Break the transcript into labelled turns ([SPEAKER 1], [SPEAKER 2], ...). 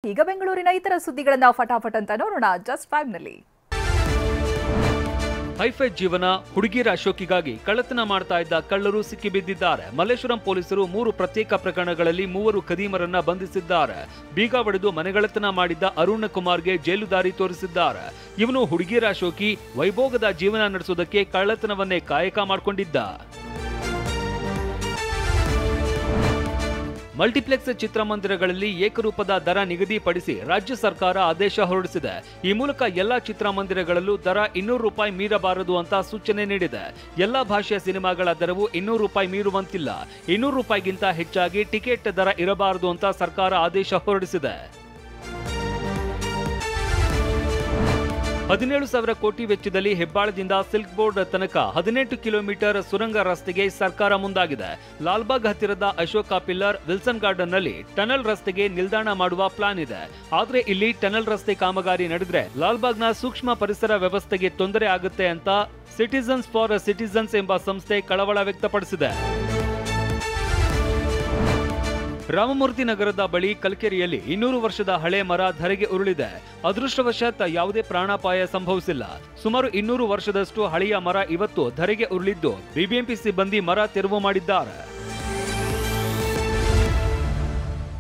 [SPEAKER 1] ಈಗ ಬೆಂಗಳೂರಿನ ಇತರ ಸುದ್ದಿಗಳನ್ನ ಫಟಾಫಟ್ ಅಂತ ನೋಡೋಣ ಜಸ್ಟ್ 5 ನಲ್ಲಿ.
[SPEAKER 2] ಹೈಫೈ ಜೀವನ ಹುಡುಗಿಯರ ಶೋಕಿಗಾಗಿ ಕಳ್ಳತನ ಮಾಡ್ತಾ ಇದ್ದ ಕಳ್ಳರು ಸಿಕ್ಕಿಬಿದ್ದಿದ್ದಾರೆ. ಮಲ್ಲೇಶ್ವರಂ ಪೊಲೀಸರು 3 ಪ್ರತ್ಯೇಕ ಪ್ರಕರಣಗಳಲ್ಲಿ 3 ಖದೀಮರನ್ನ ಬಂಧಿಸಿದ್ದಾರೆ. ಬೀಗ ಒಡೆದು ಮನೆಗಳ್ಳತನ ಮಾಡಿದ್ದ ಅರುಣ್ ಕುಮಾರ್ಗೆ ಜೈಲು ದಾರಿ ತೋರಿಸಿದ್ದಾರೆ. ಇವನು ಹುಡುಗಿಯರ ಶೋಕಿ, ವೈಭೋಗದ ಜೀವನ ನಡೆಸೋದಕ್ಕೆ ಕಳ್ಳತನವನ್ನೇ ಕಾಯಕ ಮಾಡಿಕೊಂಡಿದ್ದ. ಮಲ್ಟಿಪ್ಲೆಕ್ಸ್ ಚಿತ್ರಮಂದಿರಗಳಲ್ಲಿ ಏಕರೂಪದ ದರ ನಿಗದಿಪಡಿಸಿ ರಾಜ್ಯ ಸರ್ಕಾರ ಆದೇಶ ಹೊರಡಿಸಿದೆ. ಈ ಮೂಲಕ ಎಲ್ಲಾ ಚಿತ್ರಮಂದಿರಗಳಲ್ಲೂ ದರ 200 ರೂಪಾಯಿ ಮೀರಬಾರದು ಅಂತ ಸೂಚನೆ ನೀಡಿದೆ. ಎಲ್ಲಾ ಭಾಷೆಯ ಸಿನಿಮಾಗಳ ದರವು 200 ರೂಪಾಯಿ ಮೀರುವಂತಿಲ್ಲ. 200 ರೂಪಾಯಿಗಿಂತ ಹೆಚ್ಚಾಗಿ ಟಿಕೆಟ್ ದರ ಇರಬಾರದು ಅಂತ ಸರ್ಕಾರ ಆದೇಶ ಹೊರಡಿಸಿದೆ. 17,000 ಕೋಟಿ ವೆಚ್ಚದಲ್ಲಿ ಹೆಬ್ಬಾಳದಿಂದ ಸಿಲ್ಕ್ ಬೋರ್ಡ್ ತನಕ 18 ಕಿಲೋಮೀಟರ್ ಸುರಂಗ ರಸ್ತೆಗೆ ಸರ್ಕಾರ ಮುಂದಾಗಿದೆ. ಲಾಲ್ಬಾಗ್ ಹತ್ತಿರದ ಅಶೋಕ ಪಿಲ್ಲರ್, ವಿಲ್ಸನ್ ಗಾರ್ಡನ್ ನಲ್ಲಿ ಟನಲ್ ರಸ್ತೆಗೆ ನಿಲ್ದಾಣ ಮಾಡುವ ಪ್ಲಾನ್ ಇದೆ. ಆದ್ರೆ ಇಲ್ಲಿ ಟನಲ್ ರಸ್ತೆ ಕಾಮಗಾರಿ ನಡೆದ್ರೆ ಲಾಲ್ಬಾಗ್ನ ಸೂಕ್ಷ್ಮ ಪರಿಸರ ವ್ಯವಸ್ಥೆಗೆ ತೊಂದರೆ ಆಗುತ್ತೆ ಅಂತ ಸಿಟಿಜನ್ಸ್ ಫಾರ್ ಸಿಟಿಜನ್ಸ್ ಎಂಬ ಸಂಸ್ಥೆ ಕಳವಳ ವ್ಯಕ್ತಪಡಿಸಿದೆ. ರಾಮಮೂರ್ತಿ ನಗರದ ಬಳಿ ಕಲ್ಕೆರೆಯಲ್ಲಿ 200 ವರ್ಷದ ಹಳೆ ಮರ ಧರೆಗೆ ಉರುಳಿದೆ. ಅದೃಷ್ಟವಶಾತ್ ಯಾವುದೇ ಪ್ರಾಣಾಪಾಯ ಸಂಭವಿಸಿಲ್ಲ. ಸುಮಾರು 200 ವರ್ಷದಷ್ಟು ಹಳೆಯ ಮರ ಇವತ್ತು ಧರೆಗೆ ಉರುಳಿದ್ದು ಬಿಬಿಎಂಪಿ ಸಿಬ್ಬಂದಿ ಮರ ತೆರವು ಮಾಡಿದ್ದಾರೆ.